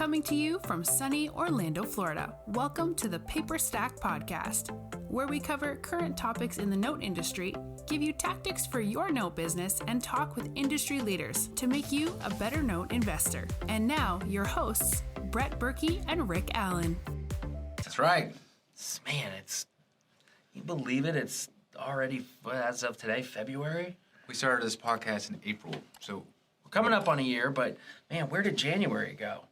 Coming to you from sunny Orlando, Florida, welcome to the Paperstac podcast, where we cover current topics in the note industry, give you tactics for your note business, and talk with industry leaders to make you a better note investor. And now, your hosts, Brett Berkey and Rick Allen. That's right. Man, you believe it? It's already, as of today, February? We started this podcast in April, so... We're coming up on a year, but man, where did January go?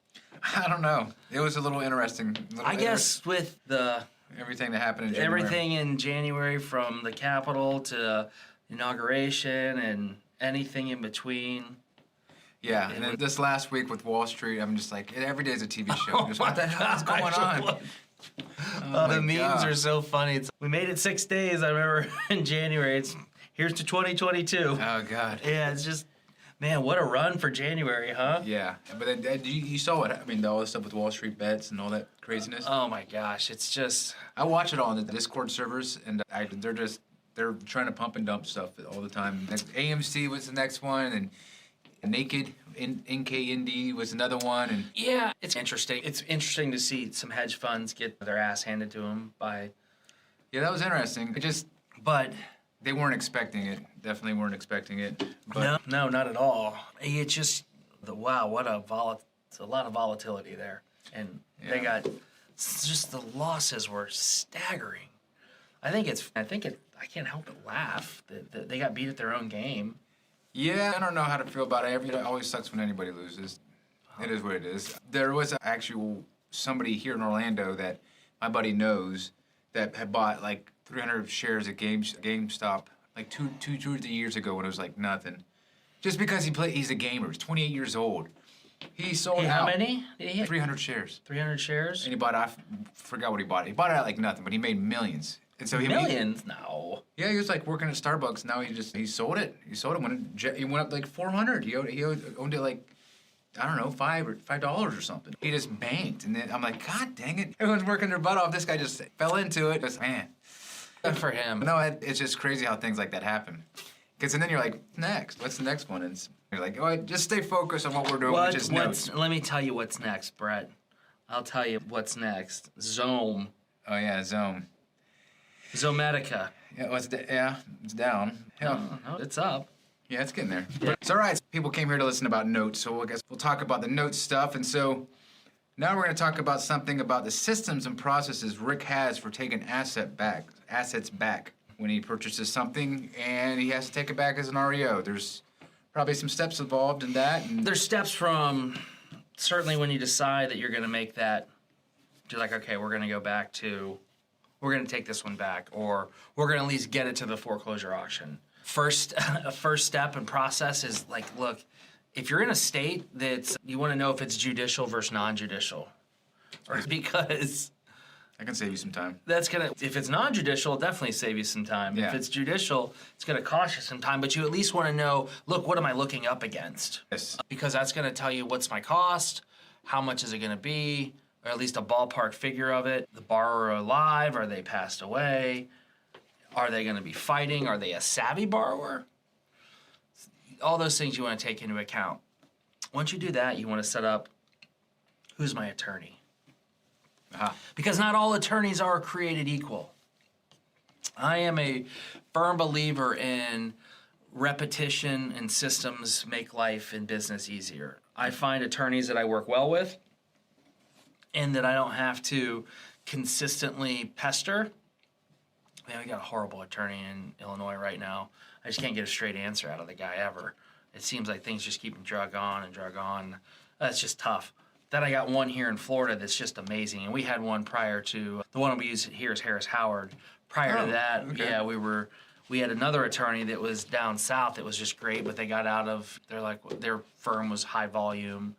I don't know. It was a little interesting. I guess with everything that happened in January. Everything in January, from the Capitol to inauguration and anything in between. Yeah, and then this last week with Wall Street, I'm just like, every day is a TV show. Just, what the hell is going on? The memes are so funny. We made it 6 days, I remember, in January. Here's to 2022. Oh, God. Yeah, it's just... Man, what a run for January, huh? Yeah, but then you saw it. I mean, all the stuff with Wall Street bets and all that craziness. Oh my gosh, it's just... I watch it all on the Discord servers, and they're trying to pump and dump stuff all the time. AMC was the next one, and Naked NKND was another one, and yeah, it's interesting. It's interesting to see some hedge funds get their ass handed to them by... Yeah, that was interesting. But they weren't expecting it. Definitely weren't expecting it. But No, not at all. It's just wow, what a lot of volatility there, and they got just the losses were staggering. I can't help but laugh that they got beat at their own game. Yeah, I don't know how to feel about it. It always sucks when anybody loses. It is what it is. There was somebody here in Orlando that my buddy knows that had bought like 300 shares at GameStop like two or 3 years ago when it was like nothing. Just because he's a gamer. He's 28 years old. He sold out. How many? 300 shares. 300 shares? And I forgot what he bought. He bought it at like nothing, but he made millions. And so Millions? No. Yeah, he was like working at Starbucks. Now he sold it. He sold it when he went up like 400. He owned it like, I don't know, $5 or something. He just banked, and then I'm like, God dang it! Everyone's working their butt off. This guy just fell into it. Just, man, good for him. No, it's just crazy how things like that happen. Because then you're like, next, what's the next one? And you're like, oh, just stay focused on what we're doing, which is notes. Let me tell you what's next, Brett. I'll tell you what's next. Zome. Oh yeah, Zome. Zomedica. Yeah, it's down. No, it's up. Yeah, it's getting there. Yeah. It's all right. People came here to listen about notes, so I guess we'll talk about the notes stuff. And so now we're going to talk about something about the systems and processes Rick has for taking assets back when he purchases something, and he has to take it back as an REO. There's probably some steps involved in that. There's steps from certainly when you decide that you're going to make that. You're like, okay, we're going to take this one back, or we're going to at least get it to the foreclosure auction. First step and process is like, look, if you're in a state that you want to know if it's judicial versus non-judicial, or because I can save you some time. If it's non-judicial, it'll definitely save you some time. Yeah. If it's judicial, it's going to cost you some time, but you at least want to know, look, what am I looking up against? Yes. Because that's going to tell you what's my cost, how much is it going to be, or at least a ballpark figure of it. The borrower alive? Are they passed away? Are they going to be fighting? Are they a savvy borrower? All those things you want to take into account. Once you do that, you want to set up, who's my attorney? Because not all attorneys are created equal. I am a firm believer in repetition and systems make life and business easier. I find attorneys that I work well with and that I don't have to consistently pester. Man, we got a horrible attorney in Illinois right now. I just can't get a straight answer out of the guy ever. It seems like things just keep drug on and drug on. That's just tough. Then I got one here in Florida that's just amazing. And we had one prior to, the one we use here is Harris Howard. Prior to that, okay. Yeah, we had another attorney that was down south that was just great, but they got out of, their firm was high volume,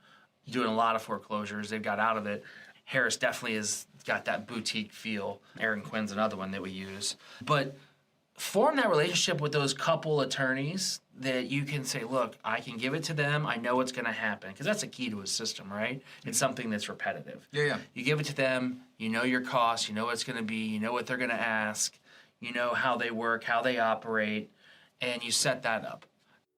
doing a lot of foreclosures. They got out of it. Harris definitely has got that boutique feel. Aaron Quinn's another one that we use. But form that relationship with those couple attorneys that you can say, look, I can give it to them. I know what's going to happen. Because that's a key to a system, right? It's something that's repetitive. Yeah. You give it to them. You know your costs. You know what it's going to be. You know what they're going to ask. You know how they work, how they operate. And you set that up.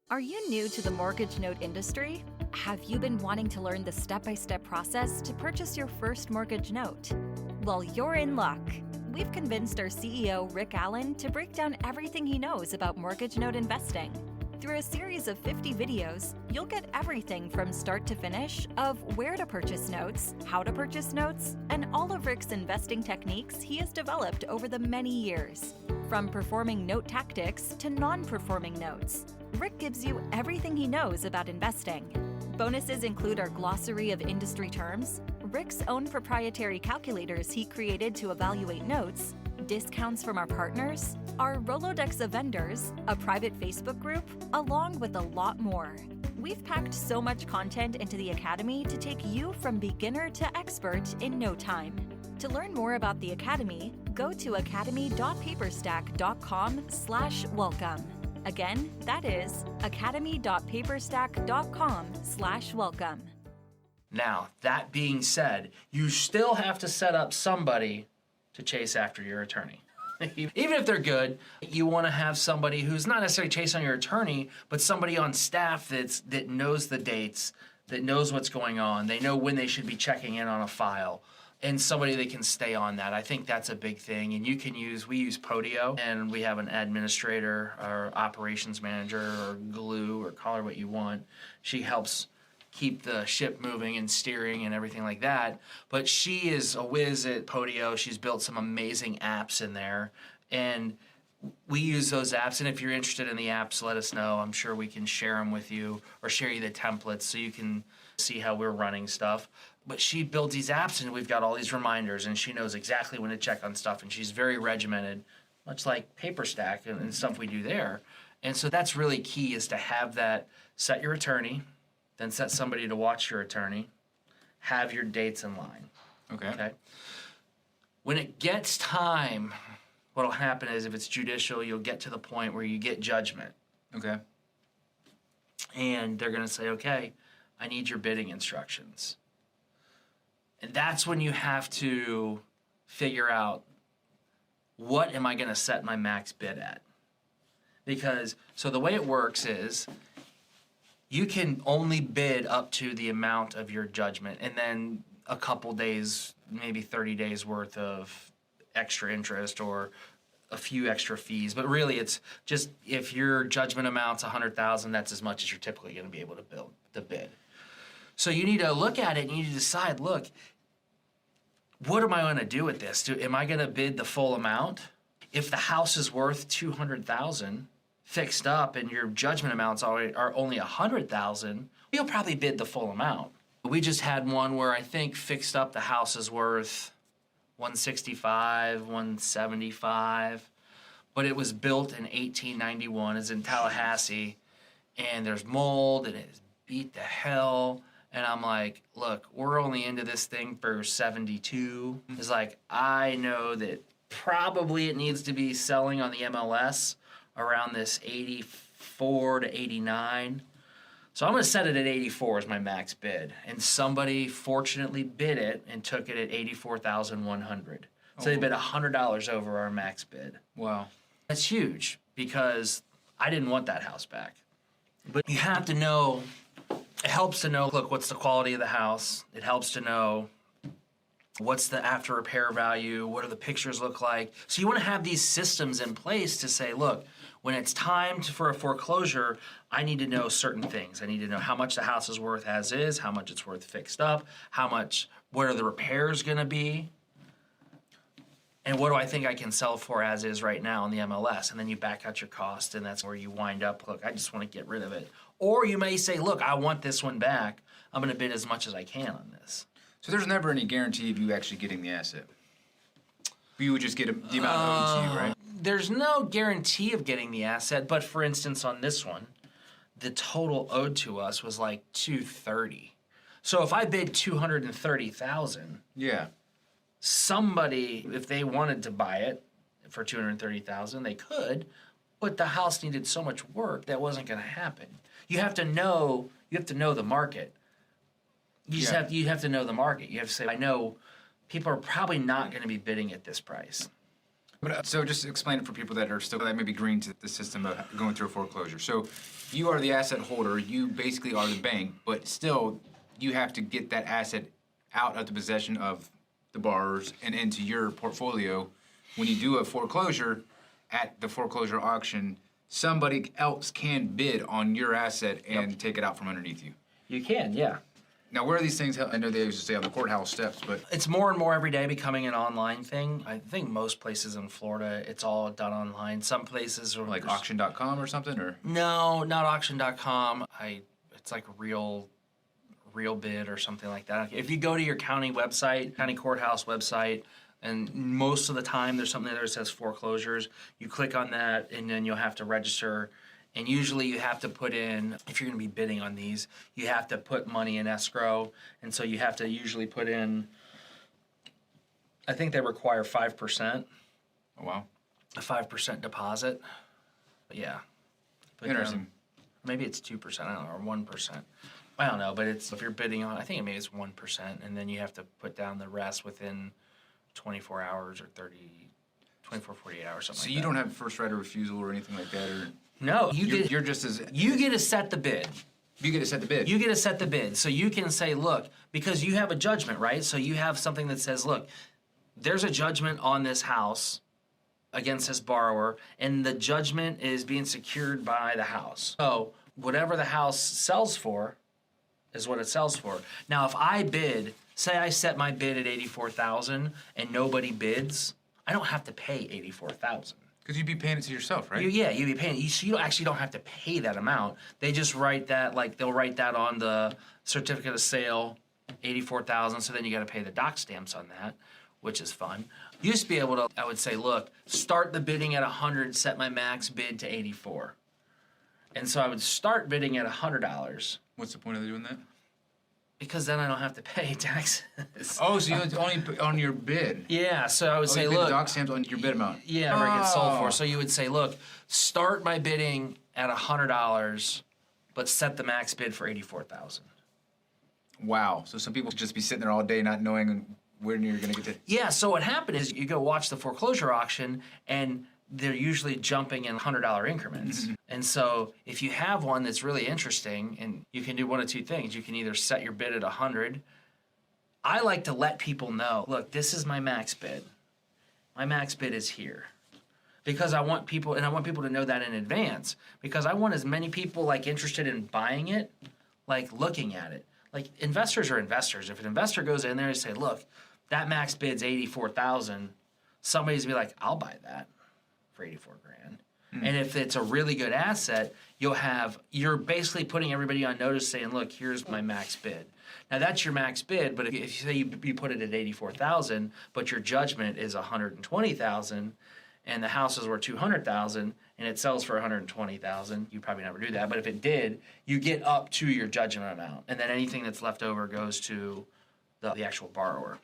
Are you new to the mortgage note industry? Have you been wanting to learn the step-by-step process to purchase your first mortgage note? Well, you're in luck. We've convinced our CEO, Rick Allen, to break down everything he knows about mortgage note investing. Through a series of 50 videos, you'll get everything from start to finish of where to purchase notes, how to purchase notes, and all of Rick's investing techniques he has developed over the many years. From performing note tactics to non-performing notes, Rick gives you everything he knows about investing. Bonuses include our glossary of industry terms, Rick's own proprietary calculators he created to evaluate notes, discounts from our partners, our Rolodex of vendors, a private Facebook group, along with a lot more. We've packed so much content into the Academy to take you from beginner to expert in no time. To learn more about the Academy, go to academy.paperstac.com/welcome. Again, that is academy.paperstac.com/welcome. Now, that being said, you still have to set up somebody to chase after your attorney. Even if they're good, you want to have somebody who's not necessarily chasing your attorney, but somebody on staff that knows the dates, that knows what's going on. They know when they should be checking in on a file, and somebody that can stay on that. I think that's a big thing. And we use Podio, and we have an administrator or operations manager or glue, or call her what you want. She helps keep the ship moving and steering and everything like that. But she is a whiz at Podio. She's built some amazing apps in there. And we use those apps. And if you're interested in the apps, let us know. I'm sure we can share them with you or share you the templates so you can see how we're running stuff. But she builds these apps, and we've got all these reminders, and she knows exactly when to check on stuff. And she's very regimented, much like Paperstac and stuff we do there. And so that's really key, is to have that, set your attorney, then set somebody to watch your attorney, have your dates in line. Okay. When it gets time, what'll happen is, if it's judicial, you'll get to the point where you get judgment. Okay. And they're going to say, okay, I need your bidding instructions. And that's when you have to figure out, what am I going to set my max bid at? Because, so the way it works is, you can only bid up to the amount of your judgment, and then a couple days, maybe 30 days worth of extra interest or a few extra fees. But really, it's just, if your judgment amount's $100,000, that's as much as you're typically going to be able to bid. So you need to look at it, and you need to decide, look, what am I going to do with this? Am I going to bid the full amount? If the house is worth $200,000 fixed up and your judgment amounts are only $100,000, you'll probably bid the full amount. We just had one where I think fixed up the house is worth $165, $175, but it was built in 1891. It's in Tallahassee, and there's mold, and it's beat to hell. And I'm like, look, we're only into this thing for 72. It's like, I know that probably it needs to be selling on the MLS around this 84 to 89. So I'm going to set it at 84 as my max bid. And somebody fortunately bid it and took it at $84,100. So they bid $100 over our max bid. Wow. That's huge, because I didn't want that house back. But you have to know, it helps to know, look, what's the quality of the house? It helps to know what's the after repair value, what do the pictures look like? So you want to have these systems in place to say, look, when it's time for a foreclosure, I need to know certain things. I need to know how much the house is worth as is, how much it's worth fixed up, what are the repairs going to be, and what do I think I can sell for as is right now in the MLS? And then you back out your cost, and that's where you wind up, look, I just want to get rid of it. Or you may say, look, I want this one back. I'm going to bid as much as I can on this. So there's never any guarantee of you actually getting the asset. You would just get the amount owed to you, right? There's no guarantee of getting the asset, but for instance, on this one, the total owed to us was like $230,000. So if I bid $230,000, yeah, somebody, if they wanted to buy it for $230,000, they could, but the house needed so much work that wasn't going to happen. You have to know the market. You have to know the market. You have to say, I know people are probably not going to be bidding at this price. But so just explain it for people that are still, that may be green to the system of going through a foreclosure. So you are the asset holder. You basically are the bank, but still, you have to get that asset out of the possession of the borrowers and into your portfolio. When you do a foreclosure, at the foreclosure auction, somebody else can bid on your asset and take it out from underneath you. You can, yeah. Now, where are these things? I know they used to say on the courthouse steps, but It's more and more every day becoming an online thing. I think most places in Florida, it's all done online. Some places are like auction.com or something, or No, not auction.com. It's like real bid or something like that. If you go to your county website, county courthouse website, and most of the time there's something there that says foreclosures, you click on that and then you'll have to register. And usually you have to put in, if you're going to be bidding on these, you have to put money in escrow. And so you have to usually put in, I think they require 5%. oh wow, A 5% deposit. But yeah. Put interesting. down, maybe it's 2%, I don't know, or 1%. I don't know, but it's if you're bidding on, I think maybe it's 1%, and then you have to put down the rest within 24 hours or 24, 48 hours, something So like that. you don't have first right of refusal or anything like that, or No, you're just as you get to set the bid. you get to set the bid. You get to set the bid. So you can say, look, because you have a judgment, right? So you have something that says, look, there's a judgment on this house against this borrower, and the judgment is being secured by the house. So whatever the house sells for is what it sells for. Now, if I bid, say I set my bid at $84,000 and nobody bids, I don't have to pay $84,000. Because you'd be paying it to yourself, right? You'd be paying. You actually don't have to pay that amount. They just write that, like they'll write that on the certificate of sale, $84,000. So then you got to pay the doc stamps on that, which is fun. You used to be able to. I would say, look, start the bidding at 100, set my max bid to 84, and so I would start bidding at $100. What's the point of doing that? Because then I don't have to pay taxes. Oh, so you only put on your bid. Yeah, so I would say, you pay look, the doc stamps on your bid amount. yeah, where it gets sold for. So you would say, look, start my bidding at $100, but set the max bid for $84,000. Wow. So some people just be sitting there all day not knowing when you're going to get to. Yeah, so what happened is you go watch the foreclosure auction, and they're usually jumping in $100 increments. And so if you have one that's really interesting, and you can do one of two things. You can either set your bid at 100. I like to let people know, look, this is my max bid. My max bid is here. Because I want people, and I want people to know that in advance, because I want as many people like interested in buying it, like looking at it. Like investors are investors. If an investor goes in there and say, look, that max bid's $84,000, somebody's gonna be like, I'll buy that for $84,000. And if it's a really good asset, you're basically putting everybody on notice saying, look, here's my max bid. Now that's your max bid, but if you say you put it at $84,000, but your judgment is $120,000, and the house is worth $200,000, and it sells for $120,000, you probably never do that. But if it did, you get up to your judgment amount, and then anything that's left over goes to the actual borrower.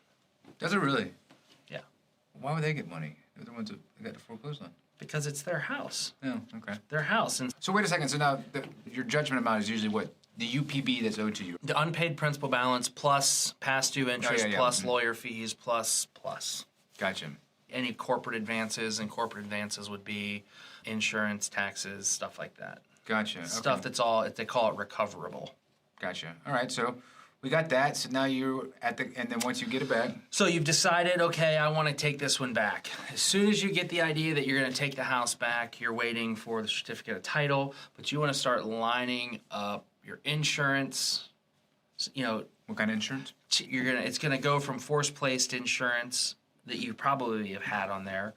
Does it really? Yeah, Why would they get money? They're the ones that got the foreclosed on. because it's their house. Oh, okay. Their house, and So wait a second. So now your judgment amount is usually what? The UPB that's owed to you. the unpaid principal balance plus past due interest yeah. plus lawyer fees plus. Gotcha. Any corporate advances, and corporate advances would be insurance, taxes, stuff like that. Gotcha. Okay. Stuff that's all, they call it recoverable. Gotcha. All right. So we got that. So now you're at the, and then once you get it back. So you've decided, okay, I want to take this one back. As soon as you get the idea that you're going to take the house back, you're waiting for the certificate of title, but you want to start lining up your insurance. You know, What kind of insurance? it's gonna go from force placed insurance that you probably have had on there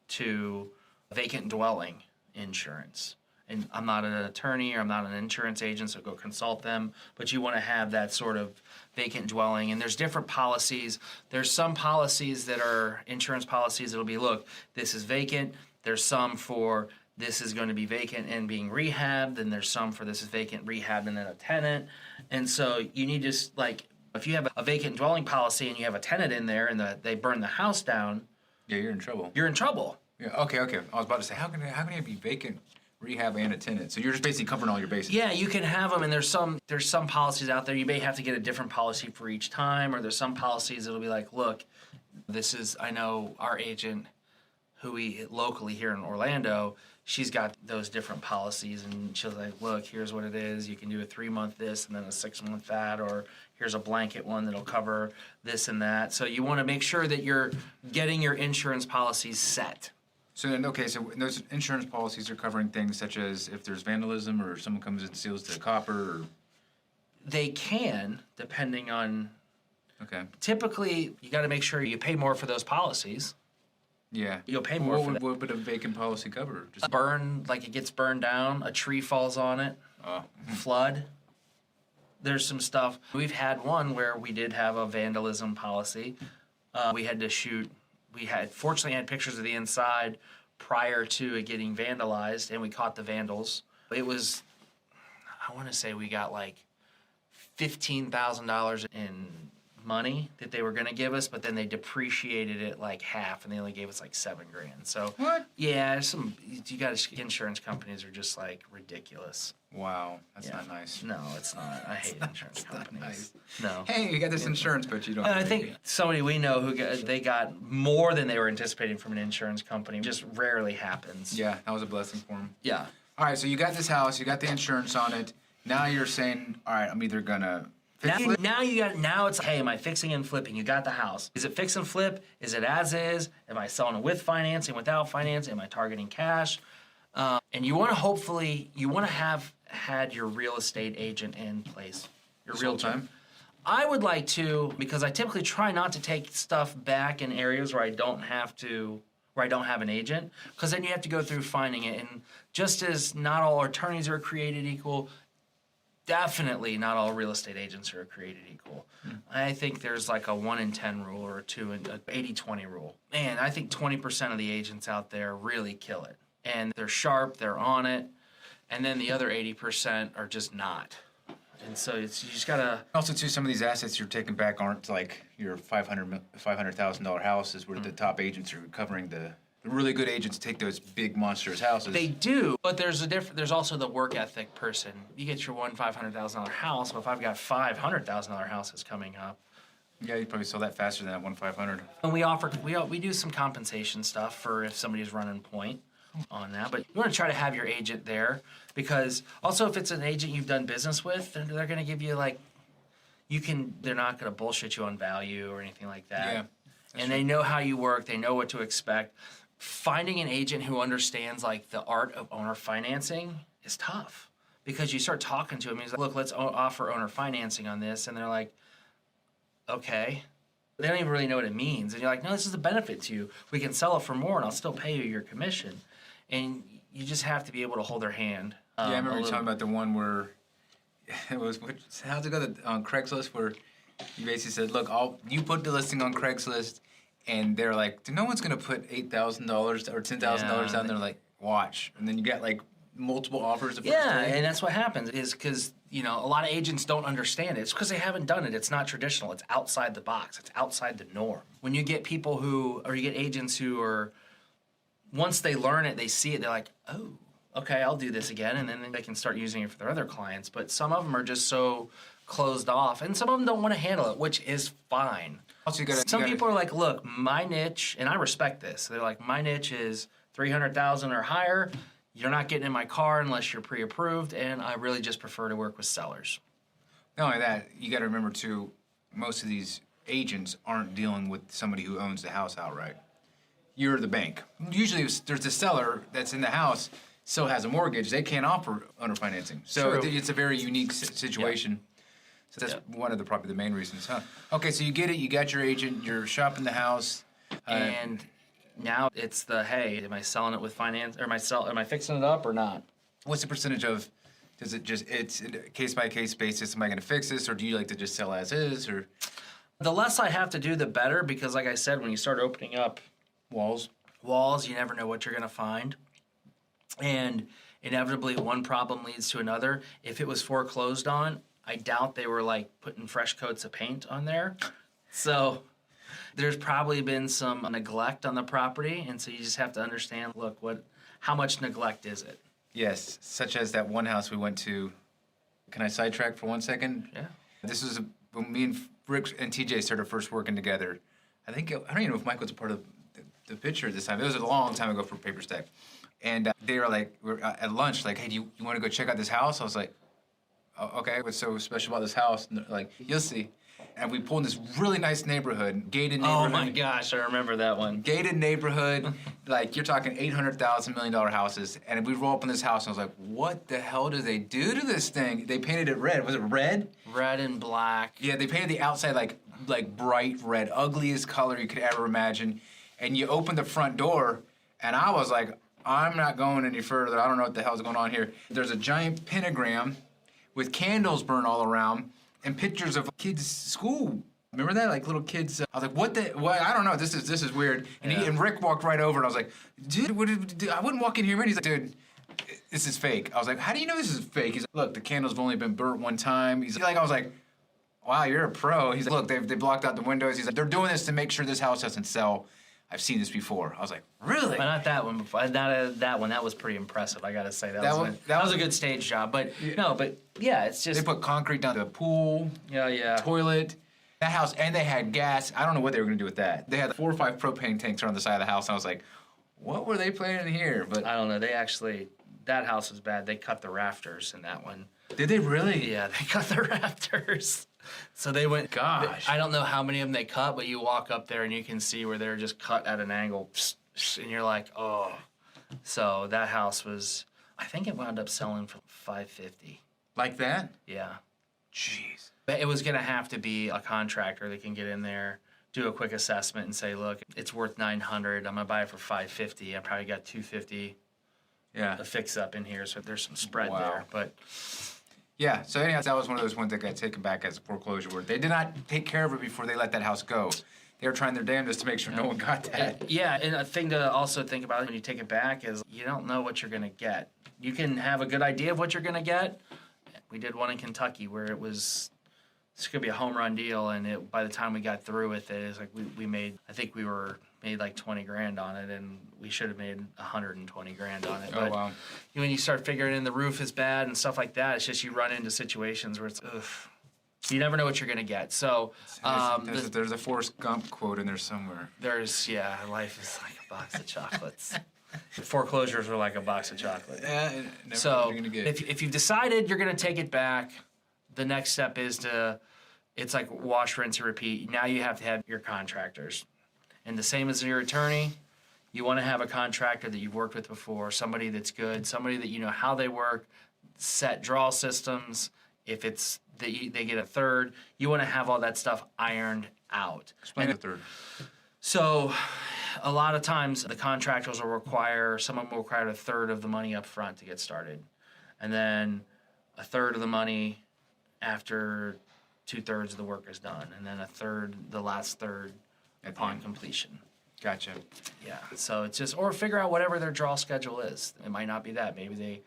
to vacant dwelling insurance. And I'm not an attorney or I'm not an insurance agent, so go consult them. But you want to have that sort of vacant dwelling. And there's different policies. There's some policies that are insurance policies that'll be, look, this is vacant. There's some for this is going to be vacant and being rehabbed. And there's some for this is vacant, rehabbed, and then a tenant. And so you need to, like, if you have a vacant dwelling policy and you have a tenant in there and they burn the house down, Yeah, you're in trouble. you're in trouble. Yeah. Okay. I was about to say, how can it be vacant, rehab, and a tenant? So you're just basically covering all your bases. Yeah, you can have them, and there's some policies out there. You may have to get a different policy for each time, or there's some policies that'll be like, look, I know our agent, who we locally here in Orlando, she's got those different policies, and she'll like, look, here's what it is. You can do a 3-month this and then a 6-month that, or here's a blanket one that'll cover this and that. So you want to make sure that you're getting your insurance policies set. So those insurance policies are covering things such as if there's vandalism or someone comes and steals the copper, or... They can, depending on... Okay. Typically, you got to make sure you pay more for those policies. Yeah. You'll pay more for that. What would a vacant policy cover? Just burn, like it gets burned down, a tree falls on it, flood. There's some stuff. We've had one where we did have a vandalism policy. We had to shoot. Fortunately had pictures of the inside prior to it getting vandalized, and we caught the vandals. It was, I want to say we got like $15,000 in money that they were going to give us, but then they depreciated it like half, and they only gave us like $7,000. So what? Yeah, insurance companies are just like ridiculous. Wow, that's not nice. No, it's not. I hate insurance companies. Nice. No. Hey, you got this insurance, but you don't. And I think somebody we know they got more than they were anticipating from an insurance company. Just rarely happens. Yeah, that was a blessing for them. Yeah. All right, so you got this house, you got the insurance on it. Now you're saying, all right, I'm either gonna fix it. Now it's, hey, am I fixing and flipping? You got the house. Is it fix and flip? Is it as is? Am I selling it with financing, without financing? Am I targeting cash? And you want to have had your real estate agent in place. Your realtor. Time? I would like to, because I typically try not to take stuff back in areas where I don't have an agent, because then you have to go through finding it. And just as not all attorneys are created equal, definitely not all real estate agents are created equal. I think there's like a 1 in 10 rule or a 80-20 rule. Man, I think 20% of the agents out there really kill it. And they're sharp, they're on it, and then the other 80% are just not. And so you just gotta... Also, too, some of these assets you're taking back aren't like your $500,000 houses where the top agents are covering the really good agents take those big monstrous houses. They do, but there's also the work ethic person. You get your one $500,000 house, but if I've got $500,000 houses coming up, yeah, you probably sell that faster than that one 500. And we do some compensation stuff for if somebody's running point on that, but you want to try to have your agent there, because also if it's an agent you've done business with, they're going to give you like, they're not going to bullshit you on value or anything like that. Yeah, and they know how you work, they know what to expect. Finding an agent who understands like the art of owner financing is tough, because you start talking to them, he's like, look, let's offer owner financing on this, and they're like, okay. They don't even really know what it means, and you're like, no, this is a benefit to you. We can sell it for more, and I'll still pay you your commission. And you just have to be able to hold their hand. Yeah, I remember you talking about the one where it was, how'd it go on Craigslist, where you basically said, look, you put the listing on Craigslist, and they're like, no one's going to put $8,000 or $10,000 down there, like, watch. And then you got, like, multiple offers. Yeah, and that's what happens, is because, a lot of agents don't understand it. It's because they haven't done it. It's not traditional. It's outside the box. It's outside the norm. When you get you get agents who are, once they learn it, they see it, they're like, oh, okay, I'll do this again, and then they can start using it for their other clients. But some of them are just so closed off, and some of them don't want to handle it, which is fine. Also, some people are like, look, my niche, and I respect this. They're like, my niche is $300,000 or higher. You're not getting in my car unless you're pre-approved, and I really just prefer to work with sellers. Not only that, you got to remember, too, most of these agents aren't dealing with somebody who owns the house outright. You're the bank. Usually, there's a seller that's in the house, still has a mortgage. They can't offer owner financing. So it's a very unique situation. Yeah. So that's one of probably the main reasons, huh? Okay, so you get it. You got your agent. You're shopping the house. And now it's hey, am I selling it with finance, or am I fixing it up or not? What's the percentage of, it's a case-by-case basis, am I going to fix this, or do you like to just sell as is, or? The less I have to do, the better, because like I said, when you start opening up walls, you never know what you're going to find. And inevitably, one problem leads to another. If it was foreclosed on, I doubt they were like putting fresh coats of paint on there. So there's probably been some neglect on the property, and so you just have to understand, look, how much neglect is it? Yes, such as that one house we went to. Can I sidetrack for 1 second? Yeah. This was when me and Rick and TJ started first working together. I don't even know if Mike was a part of the picture at this time. It was a long time ago for Paperstac. And they were like, we're at lunch, like, hey, do you want to go check out this house? I was like, oh, okay, what's so special about this house? And they're like, you'll see. And we pulled in this really nice neighborhood, gated neighborhood. Oh my gosh, I remember that one. Gated neighborhood, like you're talking $800,000, $1 million houses. And we roll up in this house, and I was like, what the hell do they do to this thing? They painted it red. Was it red? Red and black. Yeah, they painted the outside like bright red, ugliest color you could ever imagine. And you open the front door, and I was like, I'm not going any further. I don't know what the hell's going on here. There's a giant pentagram with candles burned all around and pictures of kids' school. Remember that? Like little kids. I was like, what? I don't know. This is weird. And and Rick walked right over, and I was like, dude, I wouldn't walk in here. And he's like, dude, this is fake. I was like, how do you know this is fake? He's like, look, the candles have only been burnt one time. He's like, I was like, wow, you're a pro. He's like, look, they blocked out the windows. He's like, they're doing this to make sure this house doesn't sell. I've seen this before. I was like, really? But not that one. Before. Not that one. That was pretty impressive. I gotta say that was a good stage job. But it's just they put concrete down the pool. Yeah. Toilet. That house, and they had gas. I don't know what they were gonna do with that. They had 4 or 5 propane tanks around the side of the house, and I was like, what were they planning here? But I don't know. That house was bad. They cut the rafters in that one. Did they really? Yeah, they cut the rafters. So they went, gosh. I don't know how many of them they cut, but you walk up there and you can see where they're just cut at an angle, and you're like, oh. So that house was, I think it wound up selling for $550. Like that? Yeah. Jeez. But it was going to have to be a contractor that can get in there, do a quick assessment and say, look, it's worth $900. I'm going to buy it for $550. I probably got $250 to fix up in here, so there's some spread there. But yeah, so anyhow, that was one of those ones that got taken back as a foreclosure where they did not take care of it before they let that house go. They were trying their damnedest to make sure no one got that. And a thing to also think about when you take it back is you don't know what you're going to get. You can have a good idea of what you're going to get. We did one in Kentucky where it was, this could be a home run deal, and by the time we got through with it, it's like we made, I think we made like $20,000 on it, and we should have made $120,000 on it. Oh, wow. When you start figuring in the roof is bad and stuff like that, it's just you run into situations where it's, ugh. You never know what you're going to get. So there's a Forrest Gump quote in there somewhere. Life is like a box of chocolates. Foreclosures are like a box of chocolate. So if you've decided you're going to take it back, the next step is it's like wash, rinse, and repeat. Now you have to have your contractors. And the same as your attorney, you want to have a contractor that you've worked with before, somebody that's good, somebody that you know how they work, set draw systems. If it's they get a third, you want to have all that stuff ironed out. Explain the third. So a lot of times the contractors will require, some of them will require a third of the money up front to get started. And then a third of the money after 2/3 of the work is done. And then a third, the last third upon completion. Gotcha. Yeah, so it's just, or figure out whatever their draw schedule is. It might not be that. Maybe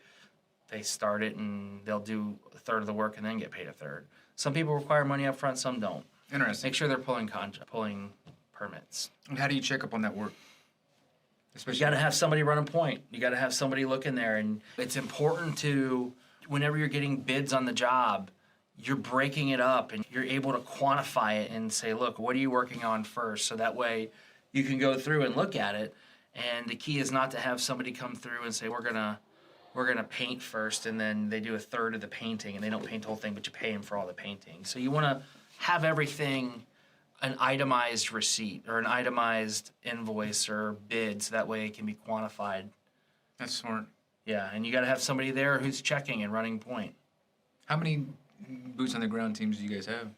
they start it and they'll do a third of the work and then get paid a third. Some people require money up front, some don't. Interesting. Make sure they're pulling permits. And how do you check up on that work? You got to have somebody run a point. You got to have somebody look in there, and it's important to, whenever you're getting bids on the job, you're breaking it up and you're able to quantify it and say, look, what are you working on first? So that way you can go through and look at it. And the key is not to have somebody come through and say, we're gonna paint first, and then they do a third of the painting and they don't paint the whole thing, but you pay them for all the painting. So you want to have everything an itemized receipt or an itemized invoice or bid, so that way it can be quantified. That's smart. Yeah, and you got to have somebody there who's checking and running point. How many boots on the ground teams do you guys have?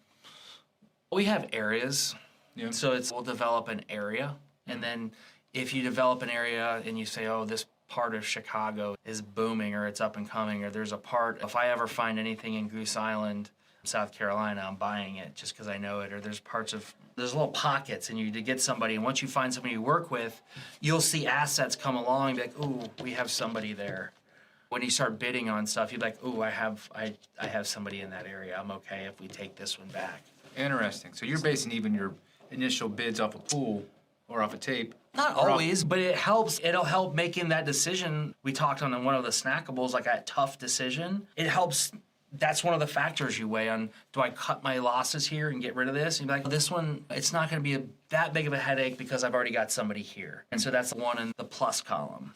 We have areas. Yeah. So we'll develop an area, and then if you develop an area and you say, oh, this part of Chicago is booming or it's up and coming, or there's a part, if I ever find anything in Goose Island, South Carolina, I'm buying it just because I know it. Or there's little pockets, and you to get somebody, and once you find somebody you work with, you'll see assets come along and be like, ooh, we have somebody there. When you start bidding on stuff, you're like, ooh, I have somebody in that area. I'm okay if we take this one back. Interesting. So you're basing even your initial bids off a pool or off a tape? Not always, but it helps. It'll help making that decision. We talked on one of the Snackables, like a tough decision. It helps. That's one of the factors you weigh on, do I cut my losses here and get rid of this? And you're like, this one, it's not going to be that big of a headache because I've already got somebody here. And so that's the one in the plus column.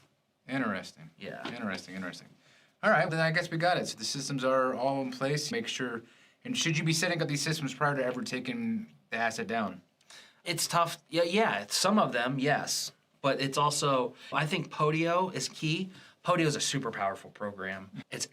Interesting. Yeah. Interesting. All right, then I guess we got it. So the systems are all in place. Make sure, and should you be setting up these systems prior to ever taking the asset down? It's tough. Yeah. Some of them, yes. But it's also, I think Podio is key. Podio is a super powerful program. It's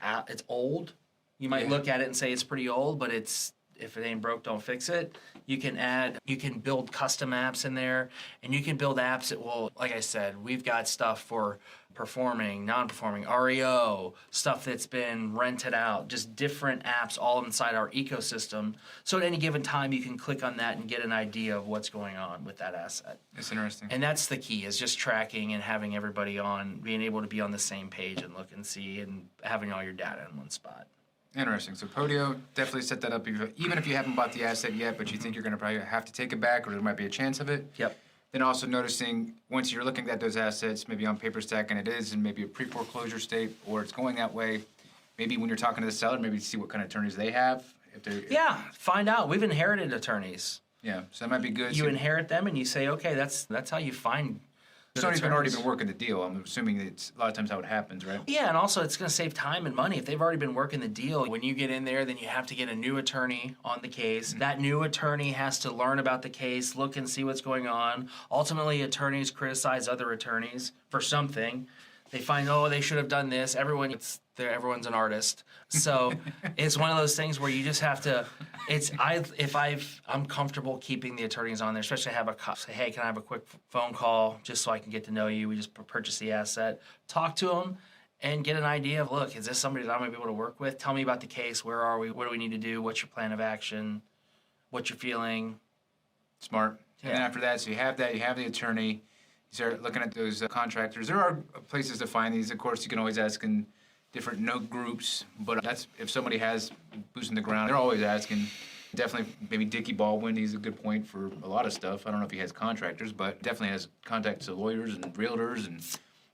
old. You might look at it and say it's pretty old, but it's, if it ain't broke, don't fix it. You can build custom apps in there, and you can build apps that will, like I said, we've got stuff for performing, non-performing, REO, stuff that's been rented out, just different apps all inside our ecosystem. So at any given time, you can click on that and get an idea of what's going on with that asset. It's interesting. And that's the key, is just tracking and having everybody being able to be on the same page and look and see and having all your data in one spot. Interesting. So Podio, definitely set that up, even if you haven't bought the asset yet, but you think you're going to probably have to take it back, or there might be a chance of it. Yep. Then also noticing, once you're looking at those assets, maybe on Paperstac, and it is in maybe a pre-foreclosure state, or it's going that way, maybe when you're talking to the seller, maybe see what kind of attorneys they have. Find out. We've inherited attorneys. Yeah, so that might be good. You inherit them, and you say, okay, that's how you find Somebody's already been working the deal. I'm assuming it's a lot of times how it happens, right? Yeah, and also it's going to save time and money. If they've already been working the deal, when you get in there, then you have to get a new attorney on the case. That new attorney has to learn about the case, look and see what's going on. Ultimately, attorneys criticize other attorneys for something. They find, they should have done this. Everyone's an artist. So it's one of those things where you just have to, I'm comfortable keeping the attorneys on there, especially say, hey, can I have a quick phone call just so I can get to know you? We just purchased the asset. Talk to them and get an idea of, look, is this somebody that I'm going to be able to work with? Tell me about the case. Where are we? What do we need to do? What's your plan of action? What's your feeling? Smart. Yeah. And then after that, so you have that, you have the attorney. You start looking at those contractors. There are places to find these. Of course, you can always ask in different note groups, but that's if somebody has boots in the ground, they're always asking. Definitely, maybe Dickie Baldwin, he's a good point for a lot of stuff. I don't know if he has contractors, but definitely has contacts to lawyers and realtors, and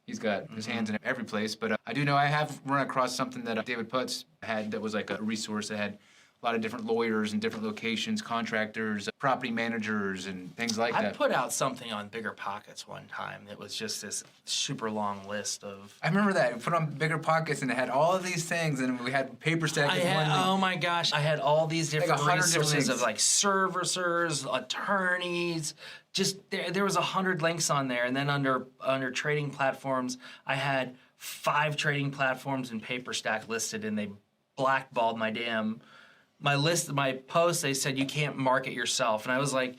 he's got his hands in every place. But I do know I have run across something that David Putz had that was like a resource that had a lot of different lawyers in different locations, contractors, property managers, and things like that. I put out something on Bigger Pockets one time that was just this super long list of... I remember that. We put on Bigger Pockets, and it had all of these things, and we had Paperstac. Oh my gosh. I had all these different resources of like servicers, attorneys. Just there was 100 links on there, and then under trading platforms, I had 5 trading platforms in Paperstac listed, and they blackballed my post. They said you can't market yourself, and I was like,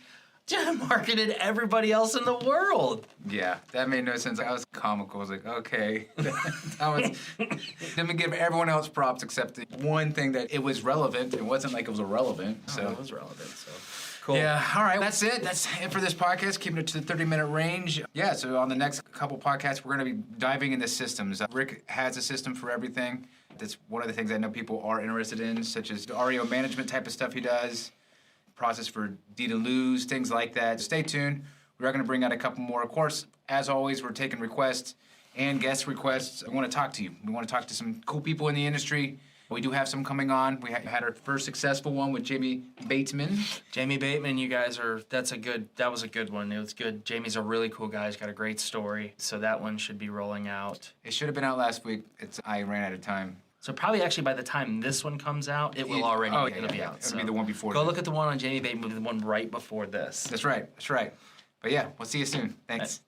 I marketed everybody else in the world. Yeah, that made no sense. I was comical. I was like, okay. Let me give everyone else props except the one thing that it was relevant. It wasn't like it was irrelevant. So it was relevant. So cool. Yeah. All right. That's it. That's it for this podcast. Keeping it to the 30-minute range. Yeah. So on the next couple podcasts, we're going to be diving into systems. Rick has a system for everything. That's one of the things I know people are interested in, such as the REO management type of stuff he does, process for deed to lose, things like that. Stay tuned. We are going to bring out a couple more. Of course, as always, we're taking requests and guest requests. We want to talk to you. We want to talk to some cool people in the industry. We do have some coming on. We had our first successful one with Jamie Bateman. Jamie Bateman, you guys that was a good one. It was good. Jamie's a really cool guy. He's got a great story. So that one should be rolling out. It should have been out last week. I ran out of time. So probably actually by the time this one comes out, it will already be out. It'll be the one before. Go look at the one on Jamie Bateman, the one right before this. That's right. But yeah, we'll see you soon. Thanks.